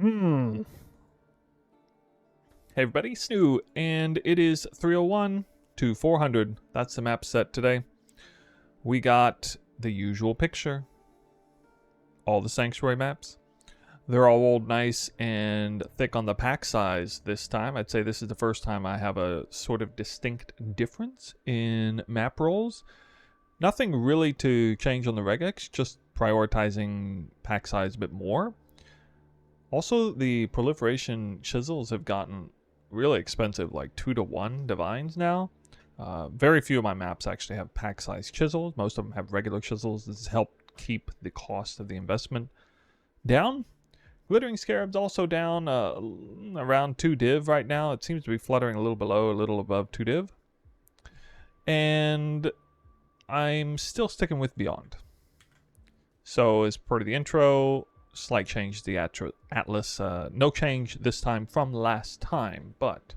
Hey everybody, Snoo, and it is 301 to 400. That's the map set today. We got the usual picture. All the Sanctuary maps. They're all old, nice, and thick on the pack size this time. I'd say this is the first time I have a sort of distinct difference in map rolls. Nothing really to change on the regex, just prioritizing pack size a bit more. Also, the proliferation chisels have gotten really expensive, like 2-to-1 divines now. Very few of my maps actually have pack size chisels. Most of them have regular chisels. This has helped keep the cost of the investment down. Glittering Scarabs also down around 2 div right now. It seems to be fluttering a little below, a little above 2 div. And I'm still sticking with Beyond. So as per the intro, slight change to the Atlas. No change this time from last time, but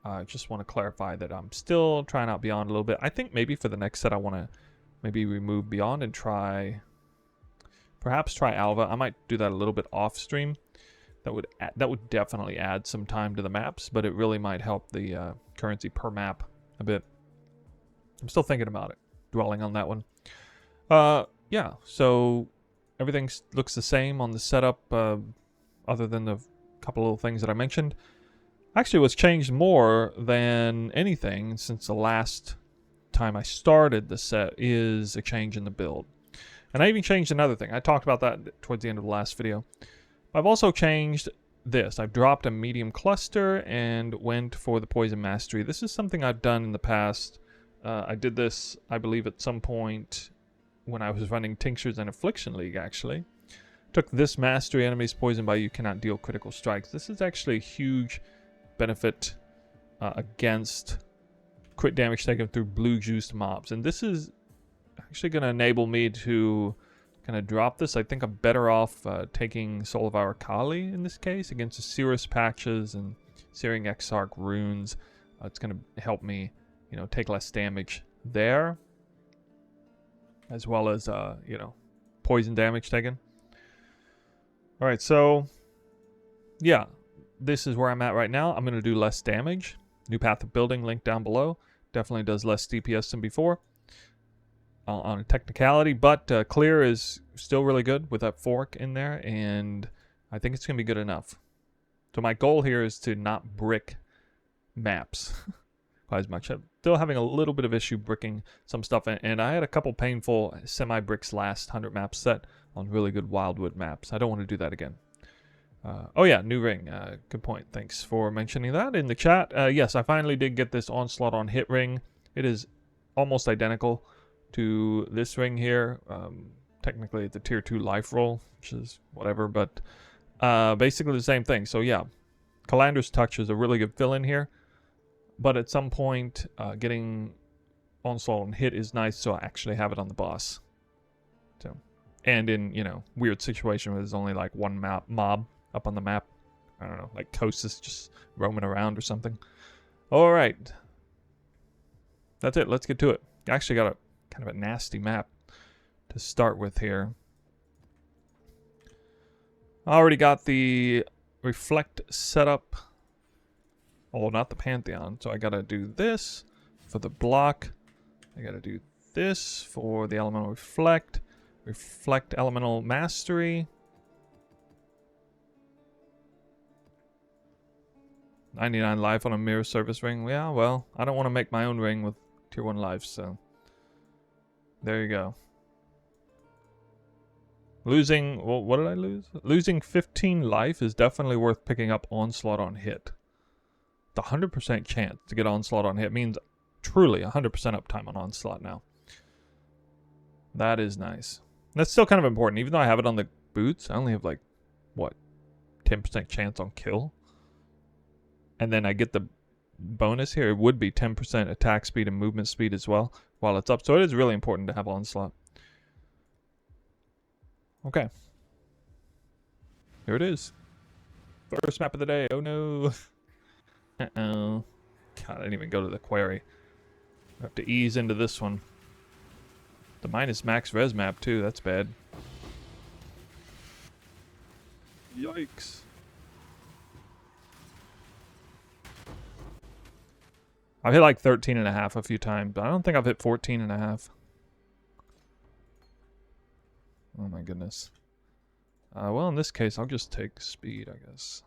I just want to clarify that I'm still trying out Beyond a little bit. I think maybe for the next set I want to maybe remove Beyond and perhaps try Alva. I might do that a little bit off stream. That would definitely add some time to the maps, but it really might help the currency per map a bit. I'm still thinking about it, dwelling on that one. Yeah, so everything looks the same on the setup, other than the couple little things that I mentioned. Actually, what's changed more than anything since the last time I started the set is a change in the build. And I even changed another thing. I talked about that towards the end of the last video. I've also changed this. I've dropped a medium cluster and went for the Poison Mastery. This is something I've done in the past. I did this, I believe, at some point when I was running Tinctures and Affliction League, actually. Took this mastery, enemies poisoned by you cannot deal critical strikes. This is actually a huge benefit against crit damage taken through blue juiced mobs. And this is actually going to enable me to kind of drop this. I think I'm better off taking Soul of Our Kali in this case against the Cirrus patches and Searing Exarch runes. It's going to help me, take less damage there, as well as, poison damage taken. Alright, so, yeah, this is where I'm at right now. I'm going to do less damage. New Path of Building, link down below. Definitely does less DPS than before. On a technicality, but clear is still really good with that fork in there, and I think it's going to be good enough. So my goal here is to not brick maps quite as much. I'm still having a little bit of issue bricking some stuff, and I had a couple painful semi-bricks last 100 map set on really good Wildwood maps. I don't want to do that again. Oh yeah, new ring. Good point. Thanks for mentioning that in the chat. Yes, I finally did get this Onslaught on Hit ring. It is almost identical to this ring here. Technically it's a tier 2 life roll, which is whatever, but basically the same thing. So yeah, Calandra's Touch is a really good fill-in here. But at some point, getting Onslaught and Hit is nice, so I actually have it on the boss. So, and in, weird situation where there's only like one mob up on the map. I don't know, like Kosis just roaming around or something. Alright. That's it, let's get to it. I actually got a kind of a nasty map to start with here. I already got the Reflect setup. Oh, not the Pantheon. So I gotta do this for the block. I gotta do this for the Elemental Reflect. Reflect Elemental Mastery. 99 life on a mirror service ring. Yeah, well, I don't want to make my own ring with tier 1 life, so there you go. Losing, well, what did I lose? Losing 15 life is definitely worth picking up Onslaught on Hit. The 100% chance to get Onslaught on Hit means truly 100% uptime on Onslaught now. That is nice. That's still kind of important. Even though I have it on the boots, I only have like, what, 10% chance on kill? And then I get the bonus here. It would be 10% attack speed and movement speed as well while it's up. So it is really important to have Onslaught. Okay. Here it is. First map of the day. Oh no. Uh-oh. God, I didn't even go to the quarry. I have to ease into this one. The minus max res map too, that's bad. Yikes. I've hit like 13.5 a few times, but I don't think I've hit 14.5. Oh my goodness. Well, in this case, I'll just take speed, I guess.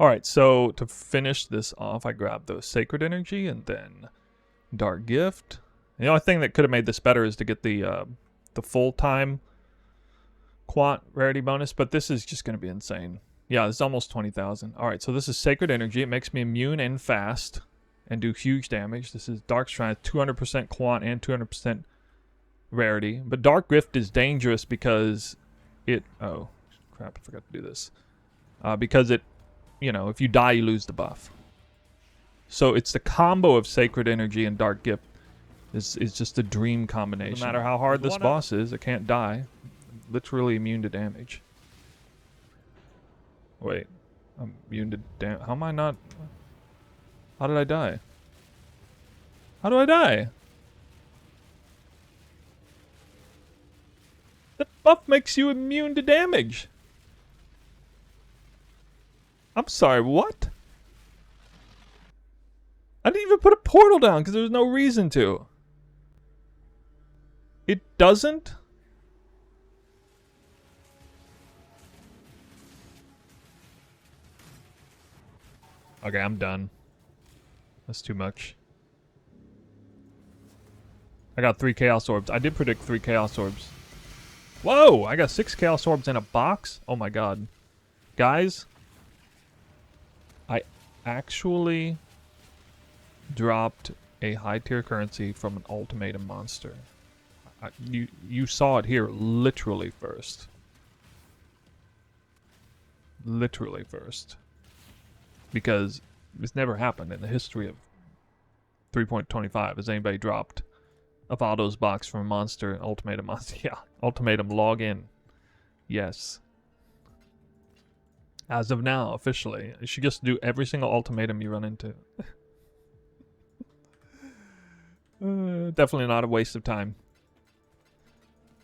Alright, so to finish this off, I grabbed the Sacred Energy and then Dark Gift. The only thing that could have made this better is to get the full-time quant rarity bonus, but this is just going to be insane. Yeah, this is almost 20,000. Alright, so this is Sacred Energy. It makes me immune and fast and do huge damage. This is Dark Shrine, 200% quant and 200% rarity. But Dark Gift is dangerous because it... Oh, crap, I forgot to do this. Because it, you know, if you die, you lose the buff. So it's the combo of Sacred Energy and Dark Gift is just a dream combination. No matter how hard this boss is, it can't die. Literally immune to damage. Wait, I'm immune to damage. How am I not? How did I die? How do I die? The buff makes you immune to damage. I'm sorry, what? I didn't even put a portal down because there's no reason to. It doesn't? Okay, I'm done. That's too much. I got 3 Chaos Orbs. I did predict 3 Chaos Orbs. Whoa! I got 6 Chaos Orbs in a box? Oh my god. Guys, I actually dropped a high tier currency from an ultimatum monster. You saw it here literally first. Literally first. Because it's never happened in the history of 3.25 has anybody dropped a Vados box from a monster, ultimatum monster. Yeah, ultimatum login. Yes. As of now, officially. You should just do every single ultimatum you run into. Definitely not a waste of time.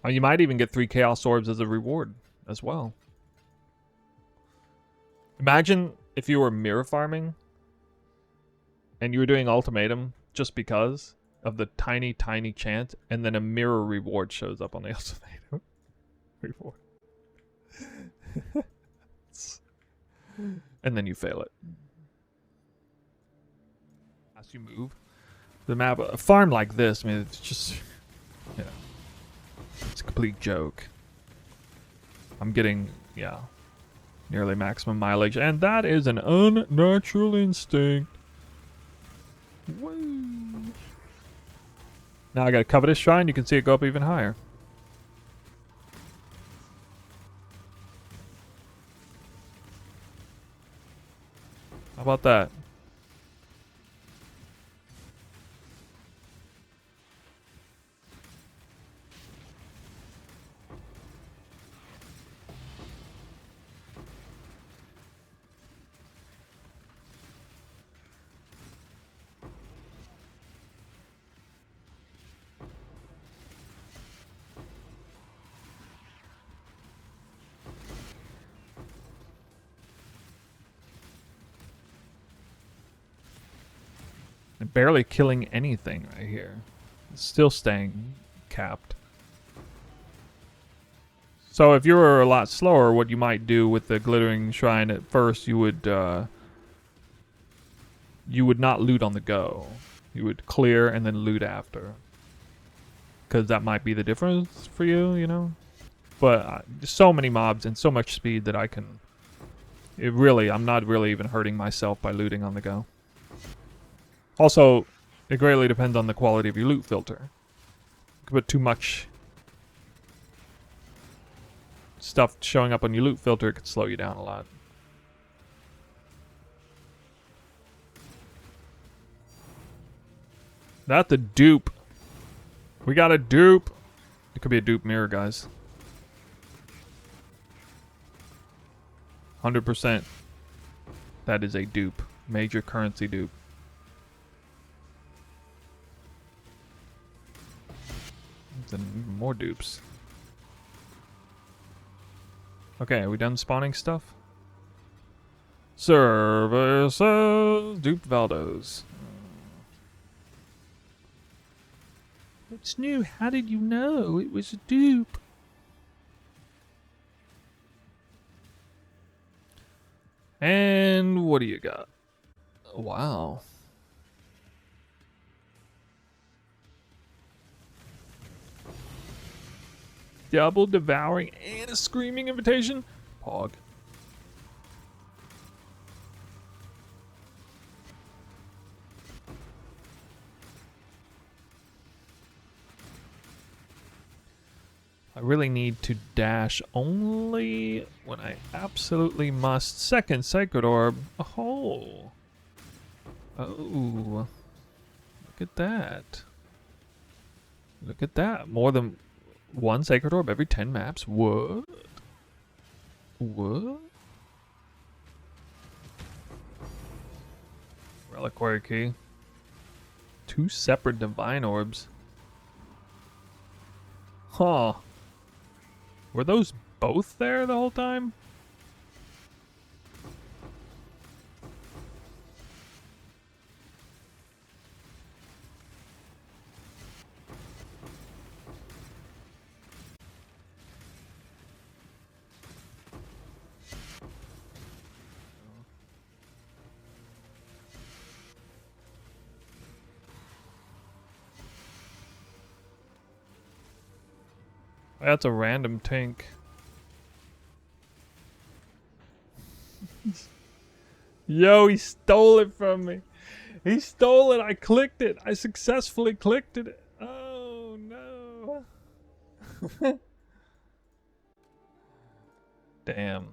You might even get 3 Chaos Orbs as a reward as well. Imagine if you were mirror farming and you were doing ultimatum just because of the tiny, tiny chance, and then a mirror reward shows up on the ultimatum reward. And then you fail it. As you move the map, a farm like this, I mean, it's just, you know, it's a complete joke. I'm getting, yeah, nearly maximum mileage, and that is an unnatural instinct. Woo. Now I got a Covetous Shrine, you can see it go up even higher. How about that? Barely killing anything right here. Still staying capped. So if you were a lot slower, what you might do with the Glittering Shrine at first, you would not loot on the go. You would clear and then loot after. Because that might be the difference for you, you know? But so many mobs and so much speed that I can... I'm not really even hurting myself by looting on the go. Also, it greatly depends on the quality of your loot filter. But too much stuff showing up on your loot filter could slow you down a lot. That's a dupe. We got a dupe. It could be a dupe mirror, guys. 100%. That is a dupe. Major currency dupe. And even more dupes. Okay, are we done spawning stuff? Services. Duped Valdos. It's new. How did you know it was a dupe? And what do you got? Wow. Double devouring and a screaming invitation? Pog. I really need to dash only when I absolutely must. Second Sacred Orb. Oh. Oh. Look at that. Look at that. More than one Sacred Orb every 10 maps. What? What? Reliquary Key. 2 separate Divine Orbs. Huh. Were those both there the whole time? That's a random tank. Yo, he stole it from me. He stole it. I clicked it. I successfully clicked it. Oh, no. Damn.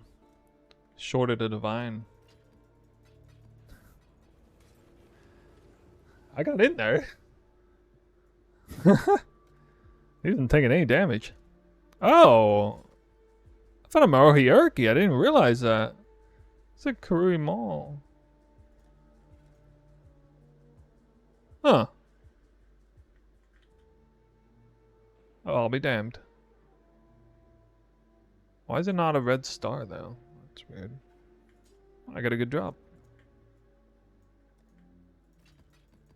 Shorted a divine. I got in there. He isn't taking any damage. Oh, I found a Marohi-Urki. I didn't realize that. It's a Karui Mall. Huh. Oh, I'll be damned. Why is it not a red star, though? That's weird. I got a good drop.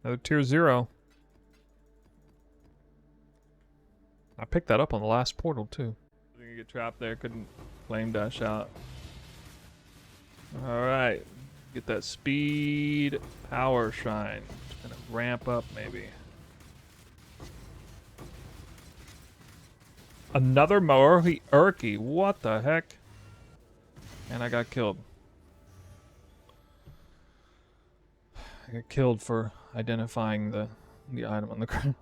Another tier 0. I picked that up on the last portal, too. I was gonna get trapped there, couldn't flame dash out. Alright. Get that speed power shrine. It's gonna ramp up, maybe. Another Marohi-Urki. What the heck? And I got killed. I got killed for identifying the item on the ground.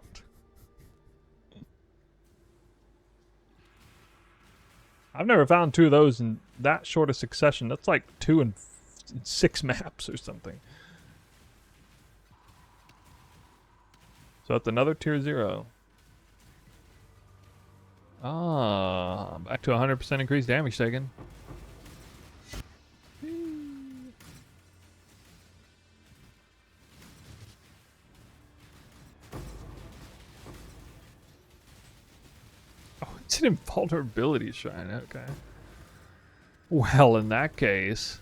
I've never found 2 of those in that short a succession. That's like 2 in 6 maps or something. So that's another tier 0. Ah, back to 100% increased damage taken. It's an invulnerability shrine, okay. Well, in that case,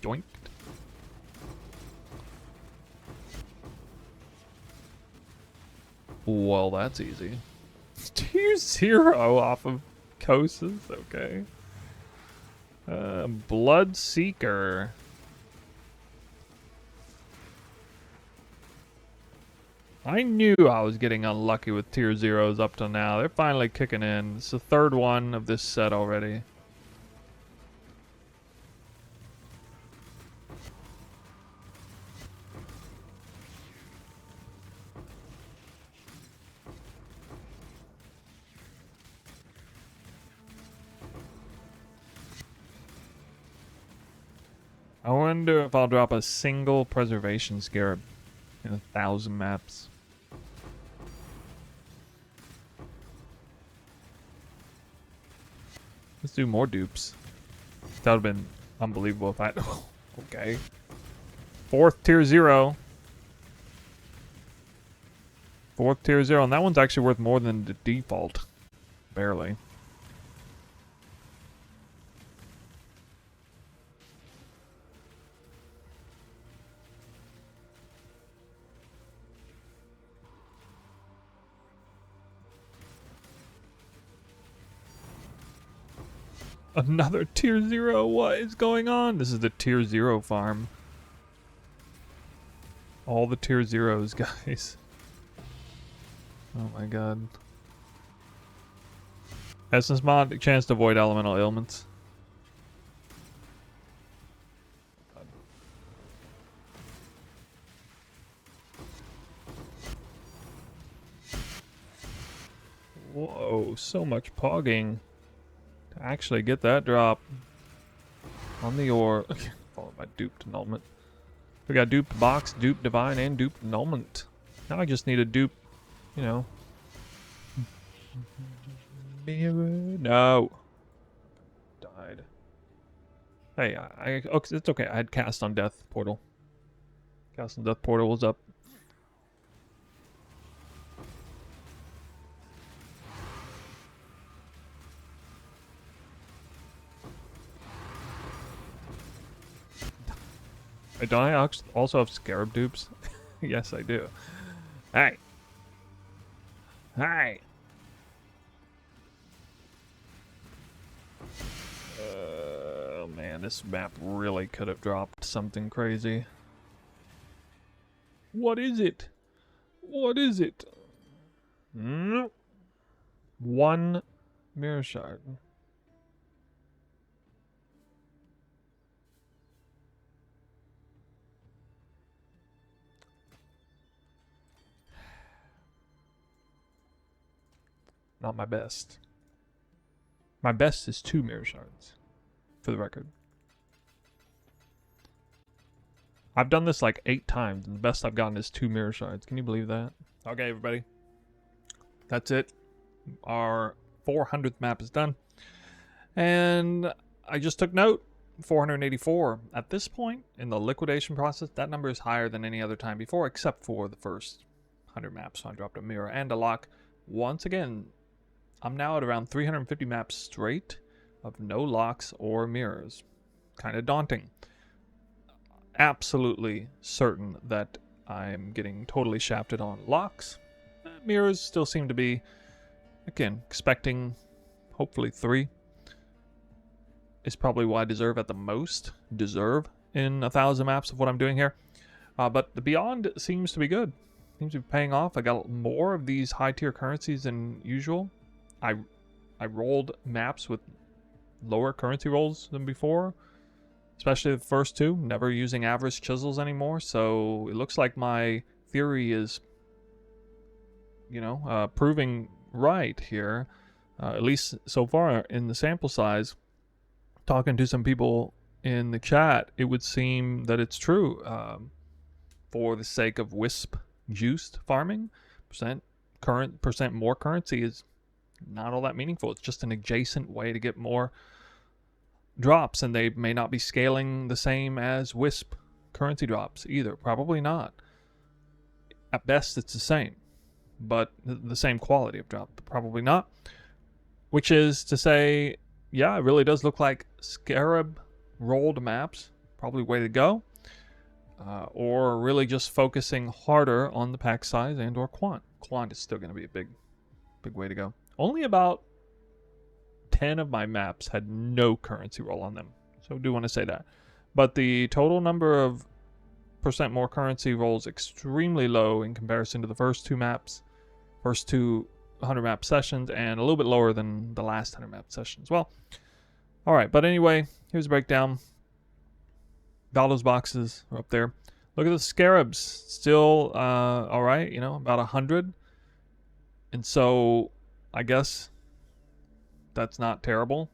yoinked. Well, that's easy. Tier 0 off of Kosas, okay. Blood Seeker. I knew I was getting unlucky with tier 0s up till now. They're finally kicking in. It's the 3rd one of this set already. I wonder if I'll drop a single preservation scarab in 1,000 maps. Let's do more dupes. That would have been unbelievable if I... Okay. 4th tier 0. 4th tier 0. And that one's actually worth more than the default. Barely. Another tier 0. What is going on? This is the tier 0 farm. All the tier 0s, guys. Oh my god. Essence mod, chance to avoid elemental ailments. Whoa, so much pogging to actually get that drop on the ore. Followed by duped annulment. We got duped box, duped divine, and duped annulment. Now I just need a dupe, you know. No. Died. Hey, okay, it's okay. I had cast on death portal. Cast on death portal was up. Don't I also have scarab dupes? Yes, I do. Hey. Hey. Oh man, this map really could have dropped something crazy. What is it? What is it? Nope. One mirror shard. Not my best. My best is 2 mirror shards, for the record. I've done this like 8 times, and the best I've gotten is 2 mirror shards. Can you believe that? Okay, everybody. That's it. Our 400th map is done. And I just took note. 484. At this point in the liquidation process, that number is higher than any other time before, except for the first 100 maps. So I dropped a mirror and a lock. Once again, I'm now at around 350 maps straight of no locks or mirrors. Kind of daunting. Absolutely certain that I'm getting totally shafted on locks. Mirrors still seem to be, again, expecting hopefully 3 is probably what I deserve at the most. Deserve in 1,000 maps of what I'm doing here. But the Beyond seems to be good. Seems to be paying off. I got more of these high tier currencies than usual. I rolled maps with lower currency rolls than before, especially the first 2, never using Avarice chisels anymore. So it looks like my theory is, you know, proving right here, at least so far in the sample size. Talking to some people in the chat, it would seem that it's true. For the sake of wisp juiced farming, percent more currency is not all that meaningful. It's just an adjacent way to get more drops, and they may not be scaling the same as Wisp currency drops either. Probably not. At best, it's the same, but the same quality of drop. Probably not. Which is to say, yeah, it really does look like Scarab rolled maps. Probably way to go. Or really just focusing harder on the pack size and or quant. Quant is still going to be a big way to go. Only about 10 of my maps had no currency roll on them. So I do want to say that. But the total number of percent more currency rolls extremely low in comparison to the first 2 maps. First 2 100 map sessions, and a little bit lower than the last 100 map sessions. Well, alright, but anyway, here's a breakdown. Gallows boxes are up there. Look at the Scarabs. Still alright, you know, about 100. And so, I guess that's not terrible.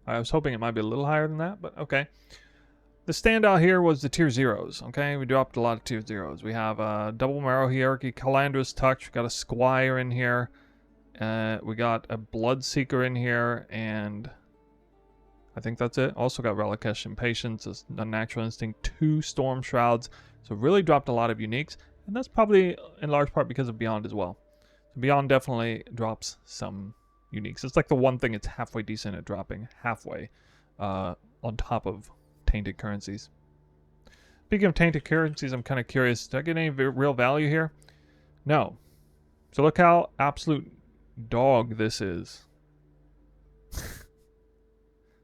I was hoping it might be a little higher than that, but okay. The standout here was the tier 0s, okay? We dropped a lot of tier 0s. We have a Double Marrow Hierarchy, Calandra's Touch, we got a Squire in here, we got a Bloodseeker in here, and I think that's it. Also got Relicash Impatience, a Natural Instinct, 2 Storm Shrouds. So really dropped a lot of uniques, and that's probably in large part because of Beyond as well. So Beyond definitely drops some uniques. It's like the one thing it's halfway decent at dropping, halfway, on top of tainted currencies. Speaking of tainted currencies, I'm kind of curious, did I get any real value here? No. So look how absolute dog this is.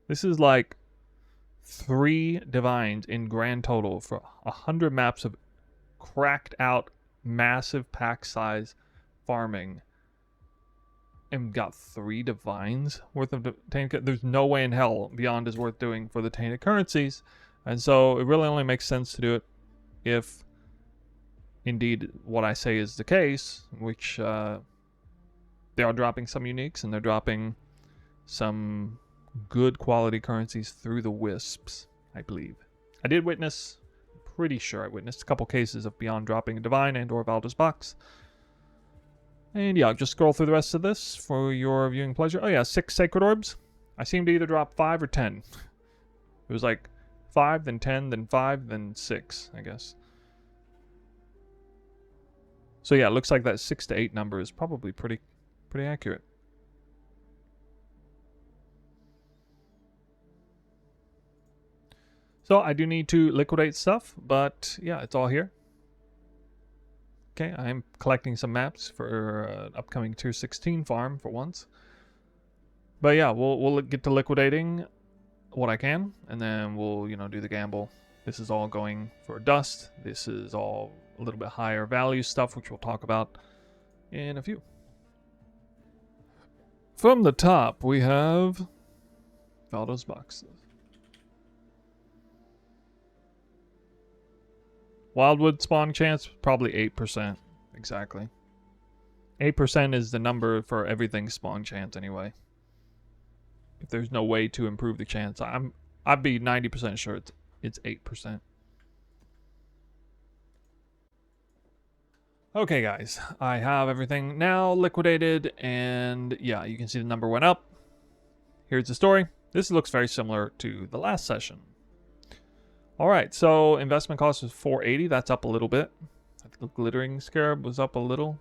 This is like 3 divines in grand total for 100 maps of cracked out massive pack size farming. And got 3 divines worth of tainted. There's no way in hell Beyond is worth doing for the tainted currencies. And so it really only makes sense to do it if indeed what I say is the case, which they are dropping some uniques and they're dropping some good quality currencies through the wisps, I believe. I did witness, pretty sure I witnessed a couple cases of Beyond dropping a divine and or Valda's box. And yeah, just scroll through the rest of this for your viewing pleasure. Oh yeah, 6 sacred orbs. I seem to either drop 5 or 10. It was like 5, then 10, then 5, then 6, I guess. So yeah, it looks like that 6 to 8 number is probably pretty accurate. So I do need to liquidate stuff, but yeah, it's all here. Okay, I'm collecting some maps for an upcoming tier 16 farm for once. But yeah, we'll get to liquidating what I can, and then we'll, do the gamble. This is all going for dust. This is all a little bit higher value stuff, which we'll talk about in a few. From the top, we have Valda's boxes. Wildwood spawn chance, probably 8%. Exactly. 8% is the number for everything spawn chance anyway. If there's no way to improve the chance, I'd be 90% sure it's 8%. Okay guys, I have everything now liquidated, and yeah, you can see the number went up. Here's the story. This looks very similar to the last session. Alright, so investment cost was 480. That's up a little bit. I think the glittering scarab was up a little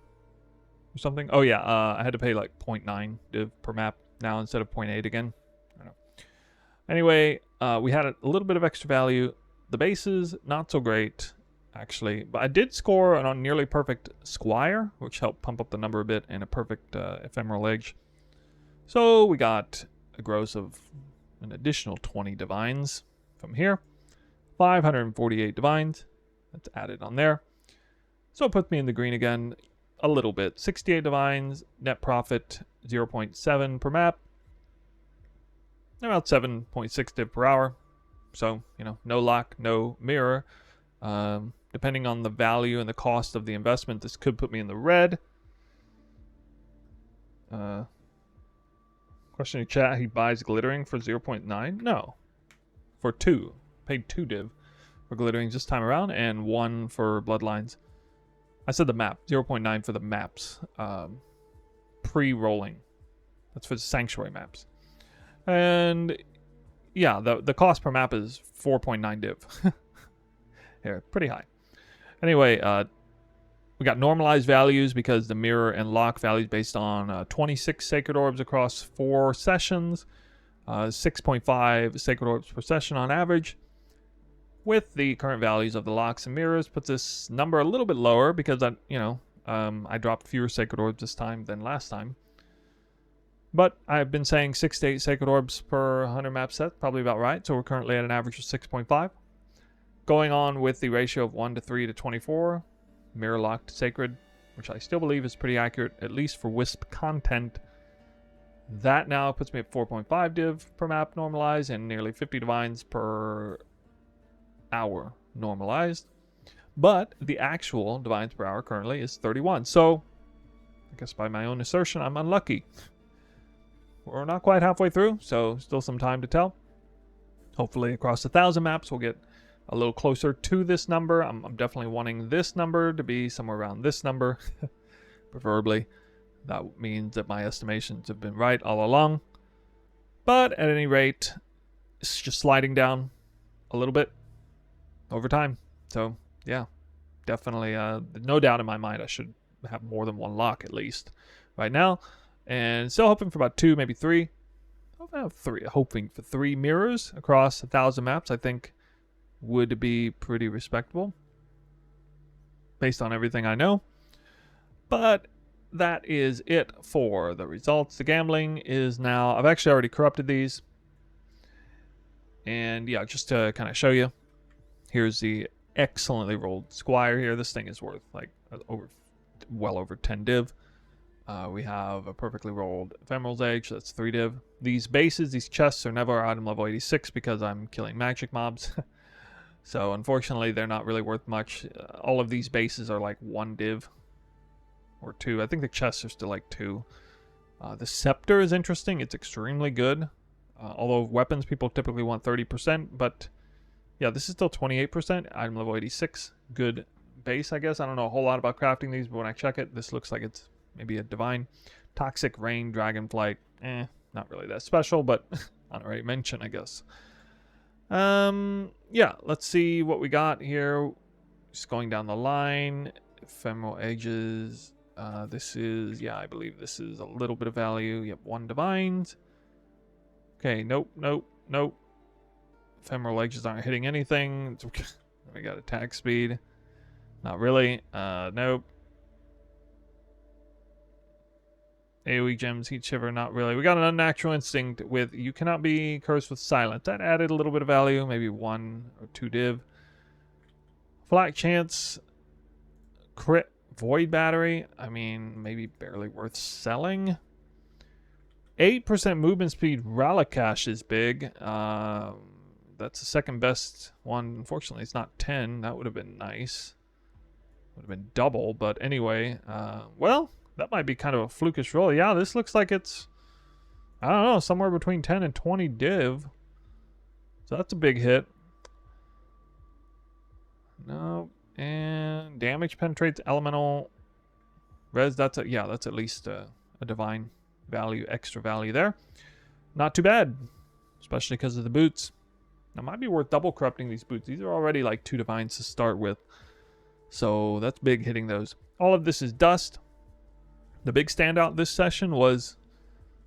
or something. Oh yeah, I had to pay like 0.9 div per map now instead of 0.8 again. I don't know. Anyway, we had a little bit of extra value. The bases, not so great, actually. But I did score a nearly perfect squire, which helped pump up the number a bit, and a perfect ephemeral edge. So we got a gross of an additional 20 divines from here. 548 divines. That's added on there. So it puts me in the green again a little bit. 68 divines, net profit 0.7 per map. About 7.6 div per hour. So, no lock, no mirror. Depending on the value and the cost of the investment, this could put me in the red. Question in chat, he buys glittering for 0.9? No. For 2. Paid 2 div for glittering this time around, and 1 for bloodlines. I said the map, 0.9 for the maps. Pre-rolling. That's for the sanctuary maps. And yeah, the cost per map is 4.9 div. Here, pretty high. Anyway, we got normalized values because the mirror and lock values based on 26 sacred orbs across 4 sessions. 6.5 sacred orbs per session on average. With the current values of the locks and mirrors, puts this number a little bit lower because I dropped fewer sacred orbs this time than last time. But I've been saying 6 to 8 sacred orbs per 100 map set, probably about right. So we're currently at an average of 6.5. Going on with the ratio of 1 to 3 to 24, mirror locked sacred, which I still believe is pretty accurate, at least for Wisp content. That now puts me at 4.5 div per map normalized and nearly 50 divines per hour normalized. But the actual divines per hour currently is 31. So I guess by my own assertion, I'm unlucky. We're not quite halfway through, so still some time to tell. Hopefully across 1,000 maps we'll get a little closer to this number. I'm definitely wanting this number to be somewhere around this number, preferably. That means that my estimations have been right all along. But at any rate, it's just sliding down a little bit over time. So yeah, definitely no doubt in my mind I should have more than 1 lock at least right now. And still hoping for about 2, maybe 3. Hoping for 3 mirrors across 1,000 maps, I think would be pretty respectable based on everything I know. But that is it for the results. The gambling is now, I've actually already corrupted these. And yeah, just to kind of show you, here's the excellently rolled Squire here. This thing is worth like well over 10 div. We have a perfectly rolled Ephemeral's Edge, that's 3 div. These bases, these chests are never item level 86 because I'm killing magic mobs. So unfortunately, they're not really worth much. All of these bases are like 1 div or 2. I think the chests are still like 2. The Scepter is interesting. It's extremely good. Although weapons people typically want 30%, but yeah, this is still 28%. Item level 86. Good base, I guess. I don't know a whole lot about crafting these, but when I check it, this looks like it's maybe a divine. Toxic Rain, Dragonflight. Not really that special, but honorary mention, I guess. Yeah, let's see what we got here. Just going down the line. Ephemeral Edges. This is, yeah, I believe this is a little bit of value. Yep, 1 divines. Okay, nope. Ephemeral Edges aren't hitting anything. We got attack speed. Not really. Nope. AoE gems, Heat Shiver, not really. We got an Unnatural Instinct with You Cannot Be Cursed with Silence. That added a little bit of value, maybe 1 or 2 div. Flat Chance, Crit, Void Battery. I mean, maybe barely worth selling. 8% movement speed, Ralakash is big. That's the second best one. Unfortunately, it's not 10. That would have been nice. Would have been double, but anyway. Well, that might be kind of a flukish roll. Yeah, this looks like it's, I don't know, somewhere between 10 and 20 div. So that's a big hit. No, and damage penetrates elemental. Res, that's at least a divine value, extra value there. Not too bad, especially because of the boots. Now, might be worth double corrupting these boots. These are already like 2 divines to start with. So that's big hitting those. All of this is dust. The big standout this session was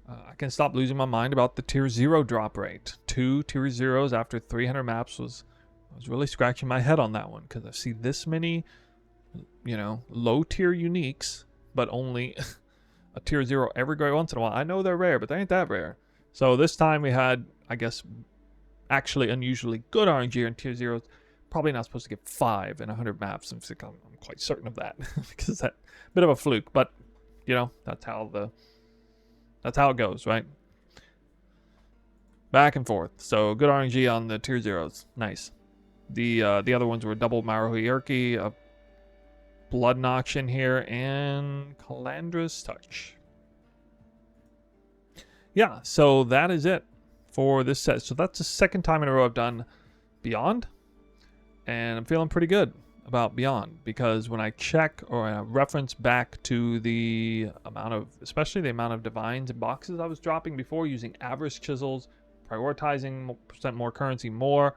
I can stop losing my mind about the tier 0 drop rate. 2 tier 0s after 300 maps I was really scratching my head on that one because I see this many, you know, low tier uniques, but only a tier 0 every once in a while. I know they're rare, but they ain't that rare. So this time we had, I guess, actually unusually good RNG in tier 0s. Probably not supposed to get 5 in 100 maps. I'm quite certain of that because that's a bit of a fluke, but you know, that's how it goes, right? Back and forth. So good RNG on the tier 0s. Nice. The other ones were double Marohierarchy, a Blood Notch in here, and Calandra's Touch. Yeah, so that is it for this set. So that's the second time in a row I've done Beyond, and I'm feeling pretty good about Beyond because when I check or I reference back to the amount of, especially the amount of divines and boxes I was dropping before using Avarice chisels, prioritizing percent more currency more,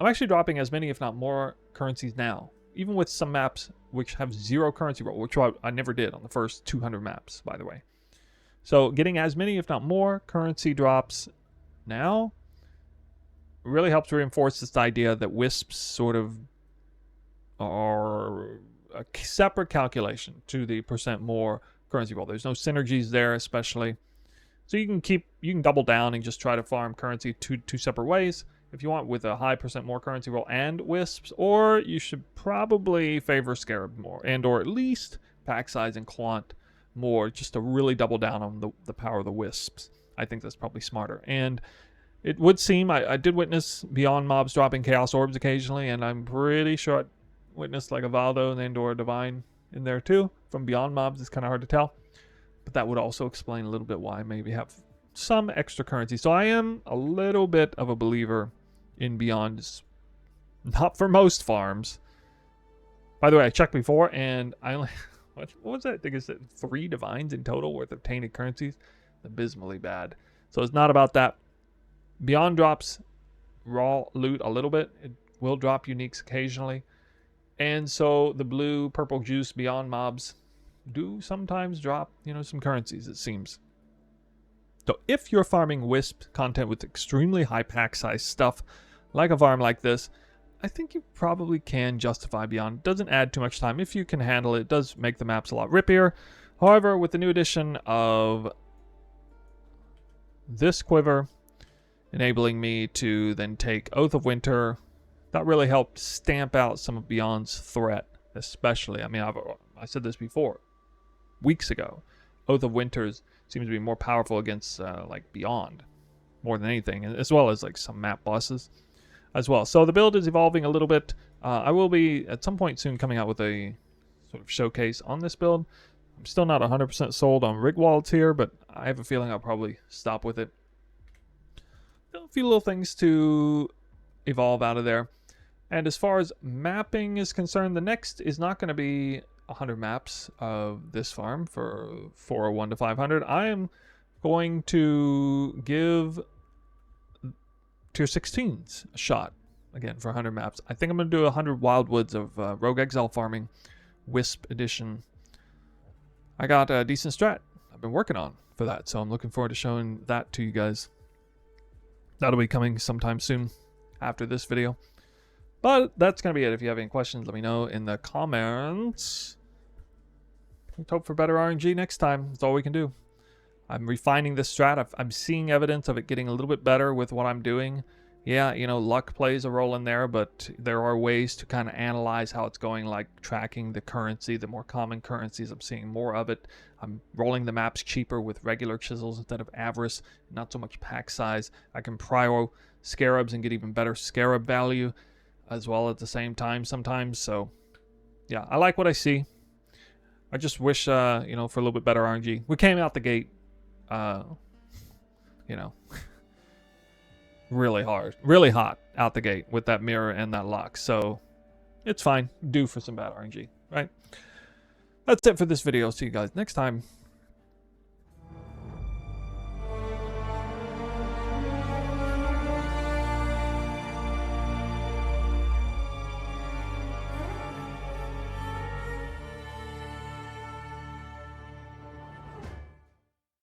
I'm actually dropping as many if not more currencies now, even with some maps which have 0 currency roll, which I never did on the first 200 maps, by the way. So getting as many if not more currency drops now really helps reinforce this idea that Wisps sort of are a separate calculation to the percent more currency roll. There's no synergies there, especially. So you can double down and just try to farm currency two separate ways if you want, with a high percent more currency roll and Wisps, or you should probably favor Scarab more, and or at least pack size and Quant more, just to really double down on the power of the Wisps. I think that's probably smarter. And it would seem, I did witness Beyond mobs dropping Chaos Orbs occasionally, and I'm pretty sure I witnessed like a Valdo and or a Divine in there too. From Beyond mobs, it's kind of hard to tell. But that would also explain a little bit why I maybe have some extra currency. So I am a little bit of a believer in Beyond. Not for most farms. By the way, I checked before, and I only... what was that? I think it's 3 divines in total worth of tainted currencies. Abysmally bad. So it's not about that. Beyond drops raw loot a little bit. It will drop uniques occasionally. And so the blue, purple juice Beyond mobs do sometimes drop, some currencies, it seems. So if you're farming Wisp content with extremely high pack size stuff, like a farm like this, I think you probably can justify Beyond. It doesn't add too much time. If you can handle it, it does make the maps a lot rippier. However, with the new addition of this quiver, enabling me to then take Oath of Winter. That really helped stamp out some of Beyond's threat, especially. I mean, I said this before, weeks ago. Oath of Winters seems to be more powerful against like Beyond, more than anything, as well as like some map bosses as well. So the build is evolving a little bit. I will be at some point soon coming out with a sort of showcase on this build. I'm still not 100% sold on Rigwald's here, but I have a feeling I'll probably stop with it. A few little things to evolve out of there. And as far as mapping is concerned, the next is not going to be 100 maps of this farm for 401 to 500. I am going to give tier 16s a shot again for 100 maps. I think I'm going to do 100 Wildwoods of Rogue Exile farming, Wisp edition. I got a decent strat I've been working on for that, so I'm looking forward to showing that to you guys. That'll be coming sometime soon after this video. But that's going to be it. If you have any questions, let me know in the comments. Let's hope for better RNG next time. That's all we can do. I'm refining this strat. I'm seeing evidence of it getting a little bit better with what I'm doing. Yeah, you know, luck plays a role in there, but there are ways to kind of analyze how it's going, like tracking the currency, the more common currencies. I'm seeing more of it. I'm rolling the maps cheaper with regular chisels instead of Avarice, not so much pack size. I can prio Scarabs and get even better Scarab value as well at the same time sometimes. So, yeah, I like what I see. I just wish, you know, for a little bit better RNG. We came out the gate, you know, really hard, really hot out the gate with that mirror and that lock. So it's fine. Due for some bad RNG, right? That's it for this video. See you guys next time.